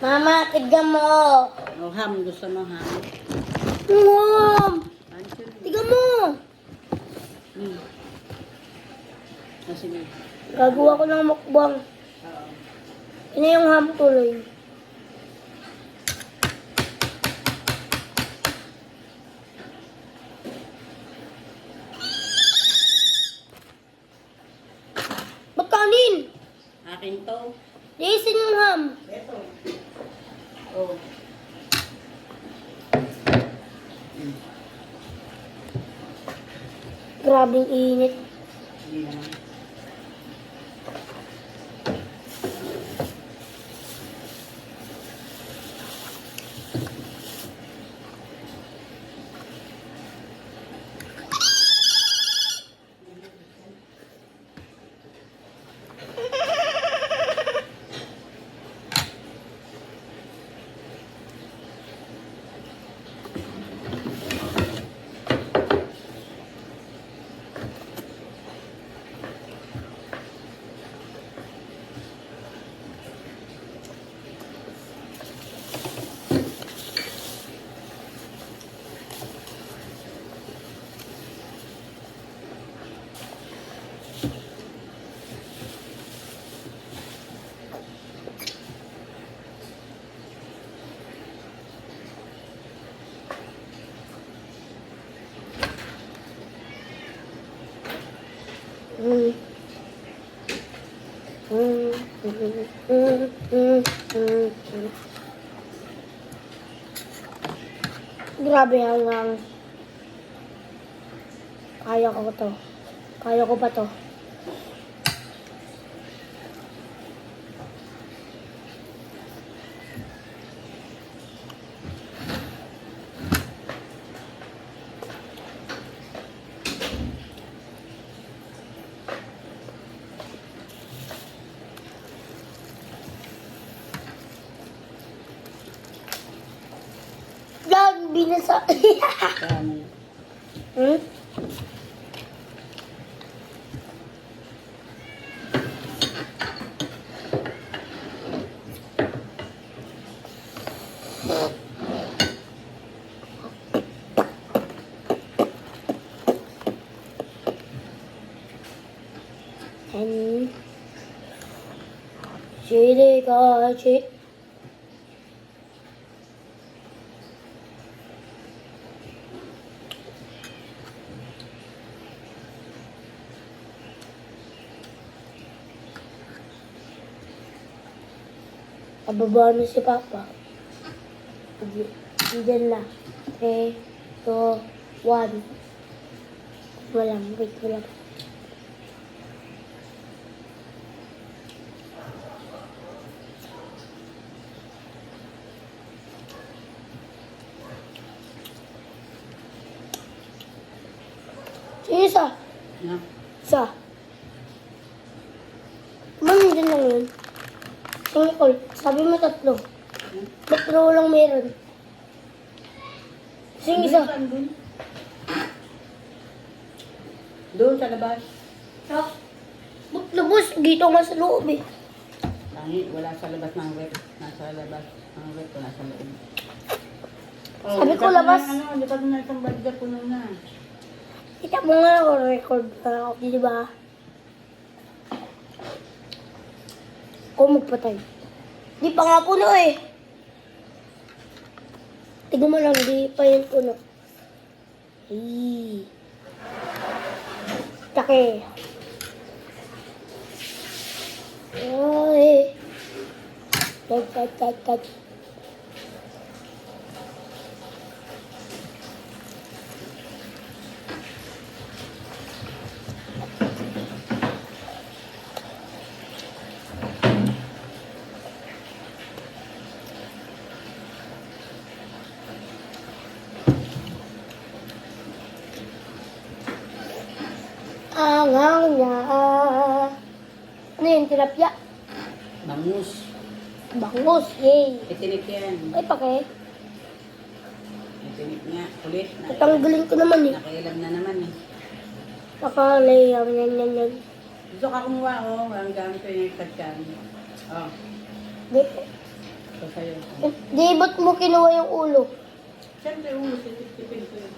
Mama, tignan mo. Oh, ham. Gusto mo ham? Mom, Answer. tignan mo. Sige. Gagawa ko ng mukbang. Oo. Ina yung ham tuloy. Ba't kanin? Akin to. Jason yung ham. Ito. Oh. Grabing init. Hindi naman. Mm. Grabe hanggang kaya ko to. Kaya ko pa to. Yan, binasa. Dami. Hmm? And chili garlic. Ababa na si Papa. Diyan na. 3, 2, 1. Walang, wait, walang. Isa. Ha? Isa. Mami, dyan lang yun. Nicole, sabi mo 3. Ba't 2 lang meron? Sing isa. Saan dun? Doon sa labas. Ba't lubos? Dito nga sa loob eh. Tangi, wala sa labas ng web. Nasa labas ng web, wala sa loob. Sabi ko labas. Lipat na itong bagda puno na. Kita mo nga ako, record na ako, di ba? O magpatay. Di pa nga puno eh. Tignan mo lang, di pa yung puno. Ay. Take. Ay. Tat. Angang niya. Ano yun, tilapia? Bangus. Bangus, yay. Itinik yan. Ay, pake. Itinik nga. Ulit. Tatanggalin ko naman eh. Nakailam na naman eh. Pakalay, yan. Gusto ka kumuha ko. Ang gamit ko yung ikat ka. Oh. Di. So, sa'yo. Di, ba't mo kinuha yung ulo? Siyempre, sisipin ko yun.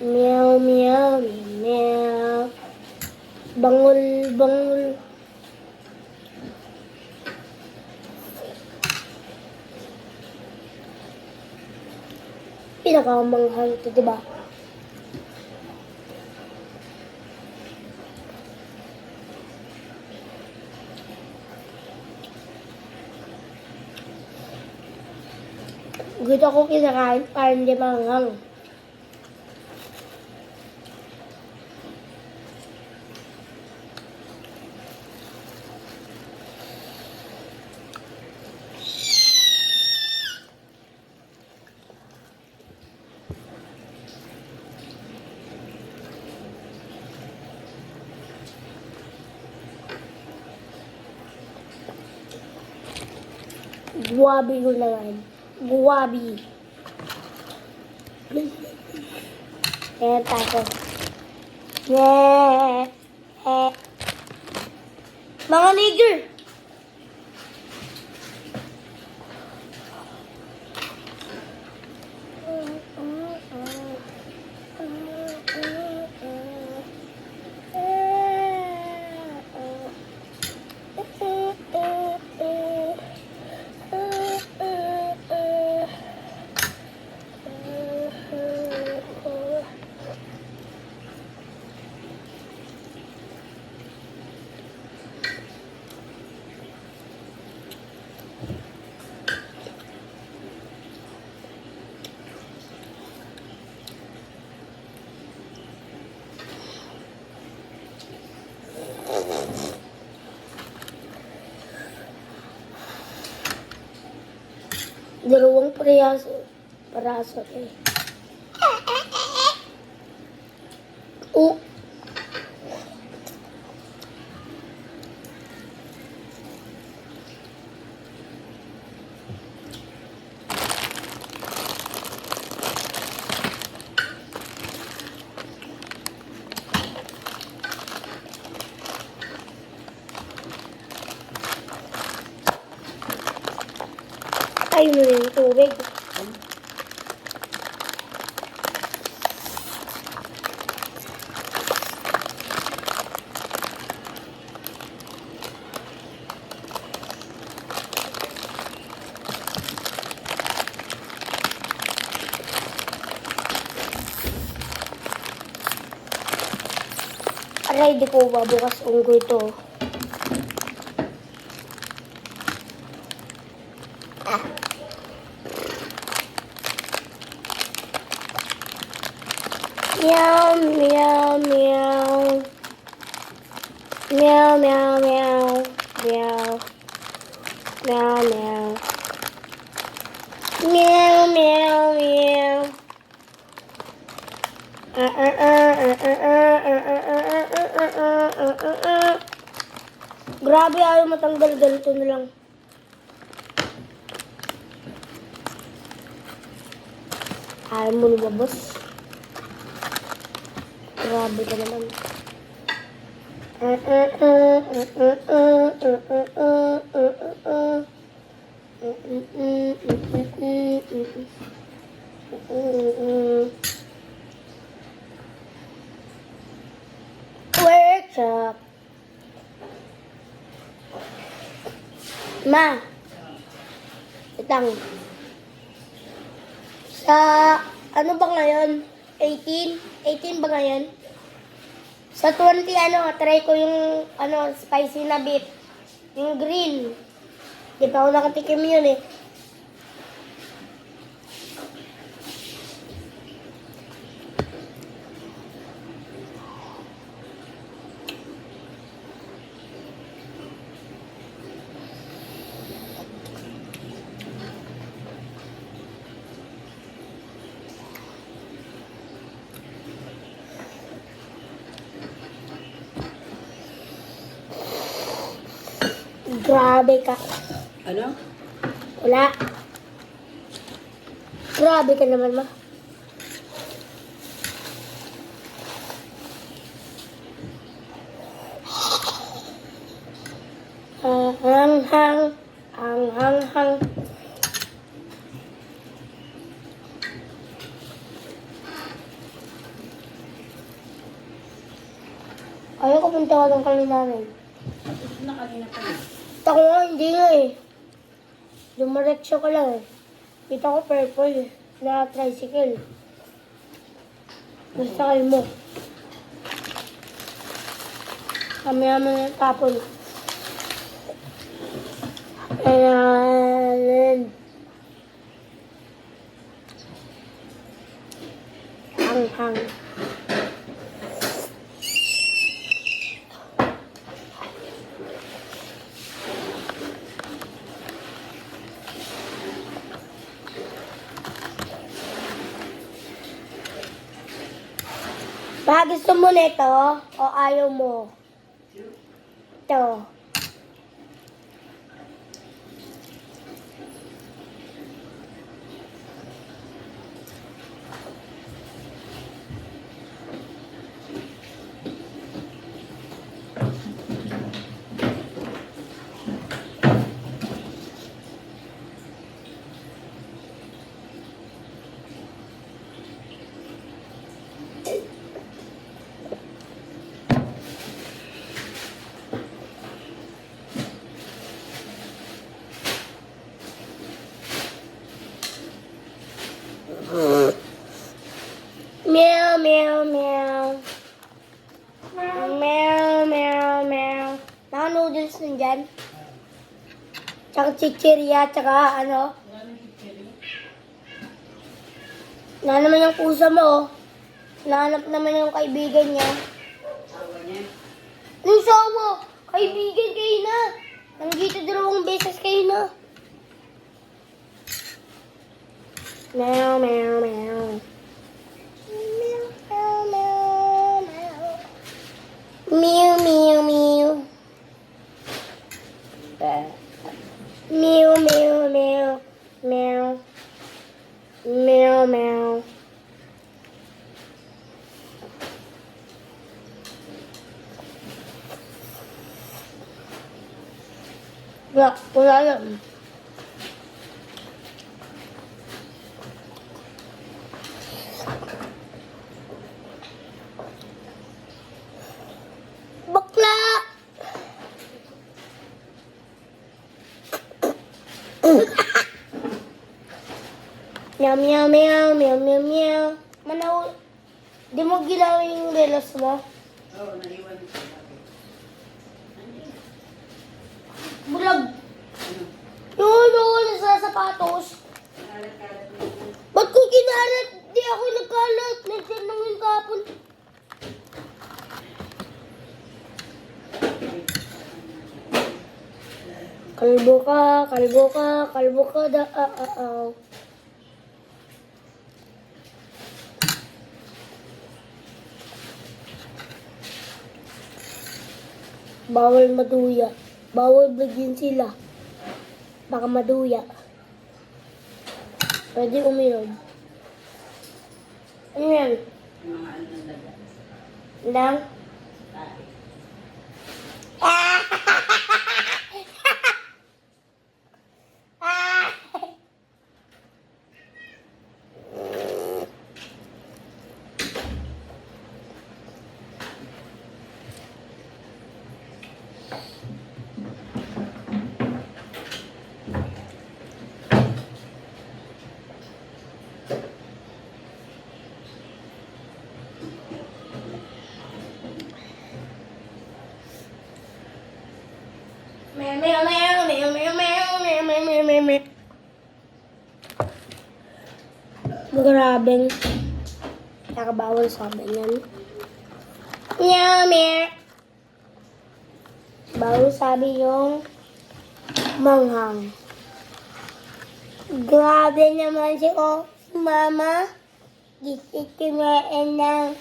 Meow, meow, meow. Bangol, bangol. Pinakamanghang ito, diba? Gusto ko kinakain para hindi manghang. Guwabi ko na nga. Guwabi. Ayan, tapos. Yeah. Mga nigger! Dalawang paraso eh. Oh. Ay, mo yung tubig. Aray, di ko ba bukas unggoy ito. Meow, meow, meow. Meow, meow, meow. Meow. Meow, meow. Meow, meow, meow. Grabe, ayaw matanggal. Ganito na lang. Ayaw mo lumabas. Grabe ka naman. Workshop. Ma. Itang. Sa, ano ba ngayon? 18? 18 ba ngayon? Sa 20, try ko yung, spicy na beef. Yung green. Di pa ako nakatikim yun eh. Grabe ka. Ano? Wala. Grabe ka naman, ma. Hang. Hang. Ayaw ko punta ka ng kami namin. Tapos na kanina pa yun. Kita ko nga, hindi nga eh. Dumiretso ko lang eh. Kita ko purple na tricycle. Masakay mo. Kami naman yung tapon. Ayan. Hang. Ba, gusto mo nito o ayaw mo? Ito. Meow. Naka-noodles nun dyan. Tsaka chichirya, tsaka ano. Na naman yung pusa mo, oh. Nahanap naman yung kaibigan niya. Awa niya. Yung sawa, kaibigan kayo na. Nandito 2 beses kayo na. Meow. Meow. Wala lang. Bakla! Meow. Manaw, di mo gilaw yung relos mo? Oo, naiwan ko. Bulag. Ano? Yung nasa sapatos. Kalat-kalat mo yun. Ba't ko kinalat? Di ako nagkalat. Nagtanongin kapon. Kalbo ka da. Bawal maduya. Bawal bagyan sila. Baka maduya. Pwede uminom. Ano yan? Yung mga ano ng dagat. Lang? Tae. Meow. Grabeng. Nakabawal sa amin yan. Meow. Bawal sabi yung manghang. Grabe naman si Mama. Gititimain ng...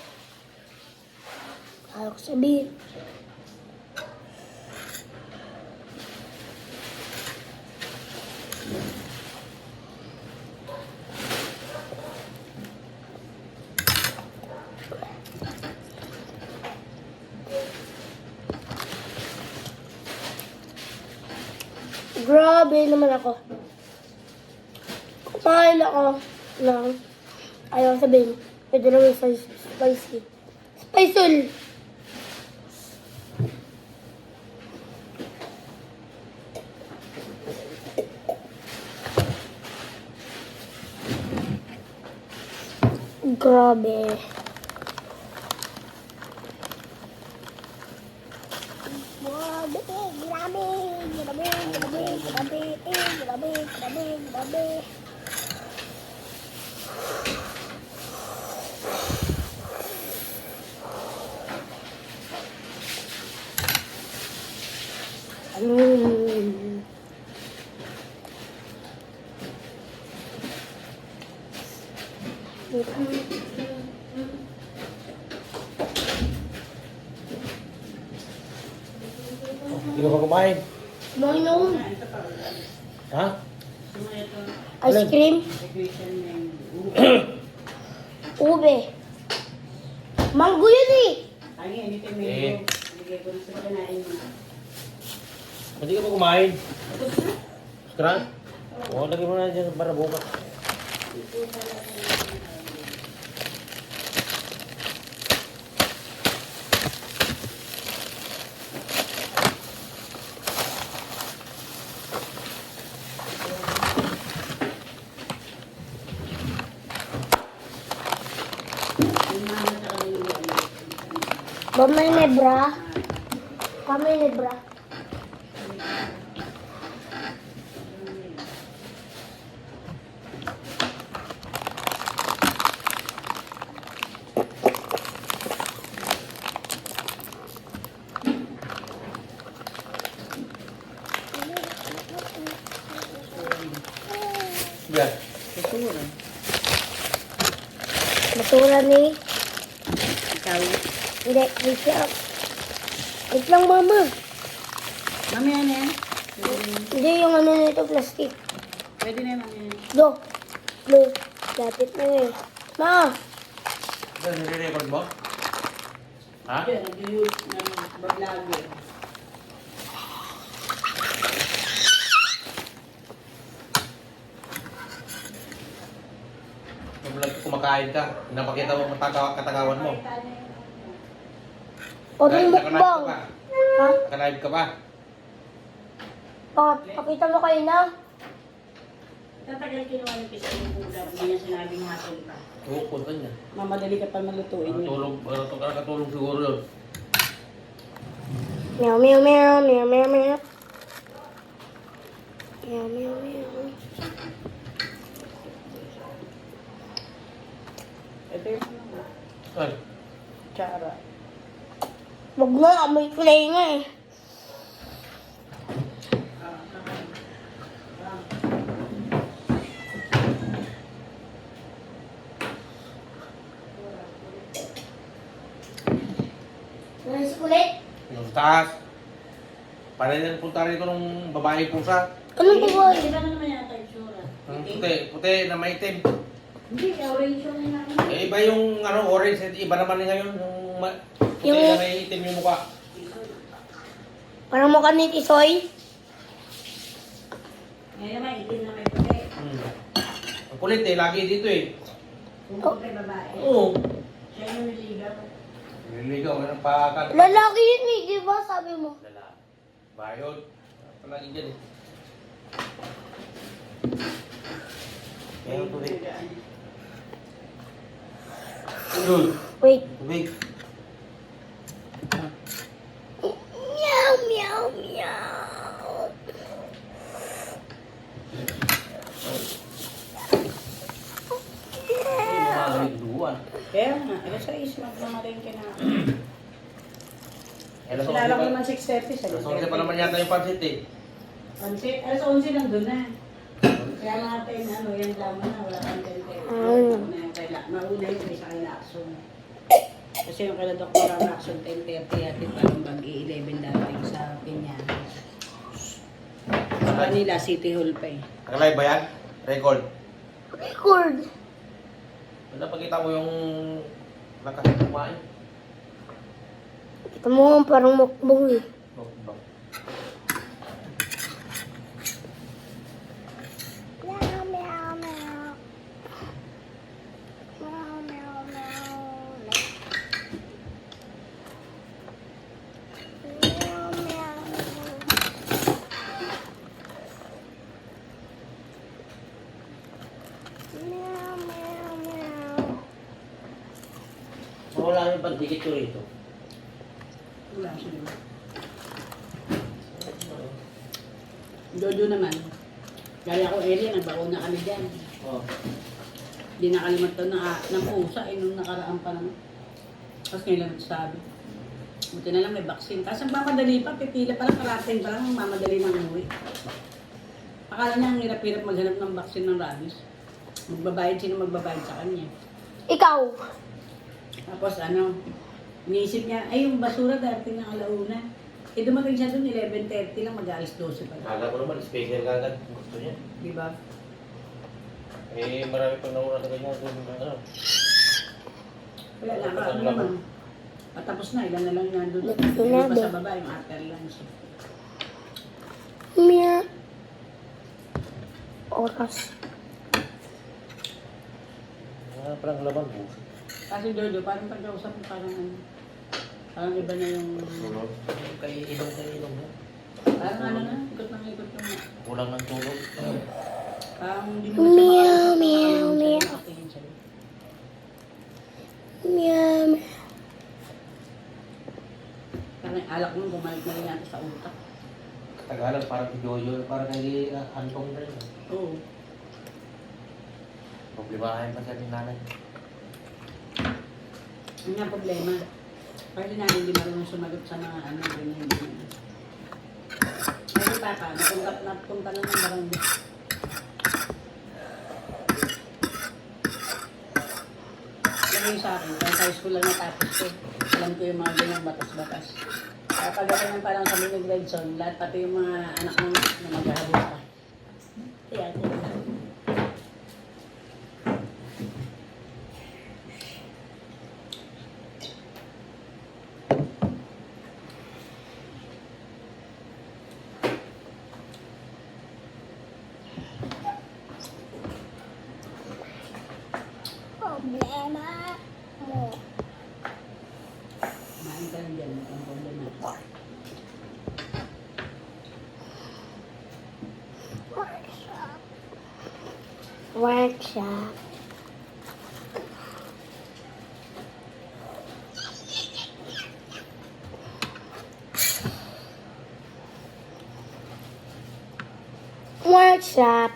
Ayaw ko sabihin. Grabe naman ako. Kumain ako ng, ayaw sabihin, pwede naman spicy. Spicy. Grabe. Grabe. Mm. Hindi ka pa kumain? Kumain ako. Ha? Ice cream, ube. Mango yun eh. Ay, hindi tayo Eh. Bigay ko na sila kanain mo. Hindi ka pa kumain? Tara? Oo, lagay mo na dyan para bukas. Mamay nebra. Mamay nebra. Yan. Susuran. Basura ni. Ikaw. Hindi, wait lang. Wait lang, mama. Mamaya na yan. Hindi yung ano nito, plastic. Pwede na yan, mamaya na. Do. Do. Lapit na eh. Ma. Yan, nire-record mo? Ha? Yan, nag-use ng vlogger. Nag-vlog ka, kumakain ka. Napakita mo ang katagawan mo. O din Nakalive mukbang. ka ba? Ha? Nakalive ka ba? O, pakita mo kayo na. Tatagal kinuha ng pisa yung ulam. Hindi niya sinabing hasil pa. Oo, punta niya. Mamadali ka pa malutuin yun. Nakatulong siguro yun. Meow, meow, meow, meow, meow, meow. Meow, meow, meow. Ito yung ano, Ay, tsara. Wag nga, may play nga eh. Nice ulit. yung sa taas. Para yan punta rito ng babae pusa. Anong babae? Iba na naman yata yung tsura. Ang puti na maitim. Hindi, orange yung namin. Eh, iba yung ano, orange, at iba naman ngayon. Puti Yung- na maitim yung mukha. Parang mukha ni Tisoy. Ngayon naman, itim na may puti. Ang kulit eh, lagi dito eh. Kung puti babae. Oo. Siya yung niligaw. Nililigaw, anong pakat. Lalaki yun eh, di ba? Sabi mo. Lala. Bayod. Palagi dyan eh. Kaya tubig. Yun. Wait. Tubig. Meow, meow, meow. Malamig duwan. Kaya nga, alas 6, magmamarin ka na. Alas Sinala ko 11 naman 6:30 sa Alas 11 pa naman yata yung pansit eh. Alas 11 nandun na. Kaya natin, ano, yan tama na, wala kang tente. Mauna yung may sa kailason. Kasi yung kala Dr. ang action 10:30 at parang mag-11 dating sa Piña. Sa kanila, City Hall pa eh. Nakalive ba yan? Record. Record. Wala pakita mo yung nakasumain. Kita mo parang mukbang eh. Oh, bang. ang pandikit ko rito. Wala siya naman. Jojo naman. Kaya ko, Eli, nagbakuna kami dyan. Oh. Hindi nakalimutan ng pusa, nung nakaraan pa naman. Tapos ngayon lang sabi. Buti na lang may vaccine. Tapos ang mamadali pa, pipila pa lang, parating pa lang, ang mamadali ng umuwi. Akala niya ang hirap-hirap maghanap ng vaccine ng rabies. Magbabayad, sino magbabayad sa kanya. Ikaw. Tapos iniisip niya, ay yung basura darating ng alauna. Eh dumating siya doon, 11:30 lang, mag-aalas 12 pa lang. Kala ko naman, special ka agad. Gusto niya. Di ba? Eh, marami pang nauna sa ganyan. Ano? Kaya ano naman. Patapos na, ilan na lang nandun. Ito Ilan na pa ba? sa baba, yung artery lang siya. Mia. Oras. Wala palang laman mo. Kasi Jojo, parang pagkausap mo, parang iba na yung... Kay ilong. Parang na, ikot ng ikot yung... Kulang ng tulog. Parang hindi mo na siya Meow, makausap. meow, Makausap, meow. nakatingin siya. Mia. Parang alak mo, bumalik na rin natin sa utak. Katagalan, parang Jojo, parang hindi antong rin. Oo. Problemahin pa siya ng nanay. Yun nga problema. Kasi namin hindi marunong sumagot sa mga ganyan. Ay, si Papa, napunta na ng barangay. Lagay sa akin, kahit high school lang natapos ko. Alam ko yung mga ganyang batas-batas. Kaya pagdating pa lang sa Minig Redson, lahat pati yung mga anak mo na maghahabol ka. Kaya, Problema mo. kumain ka lang dyan, ang problema. Workshop. Workshop. Workshop.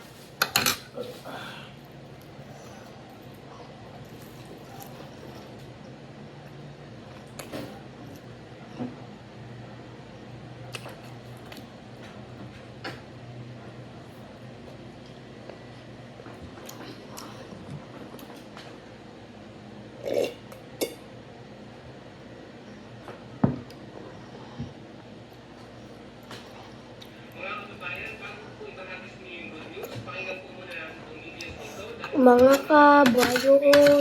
Mga kabayo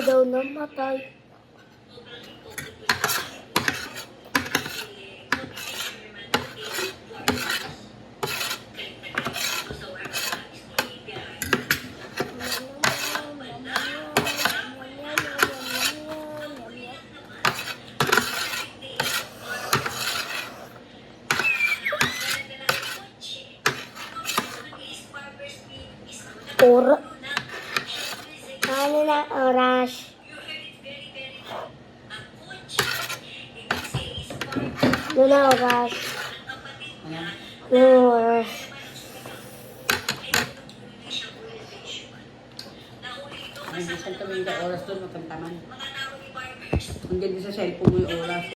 daw namatay. Ano na oras? Ano na oras? Ayan. Ano oras? Ay, isang kami yung oras doon, makantaman. Kung dyan sa cellphone mo yung oras,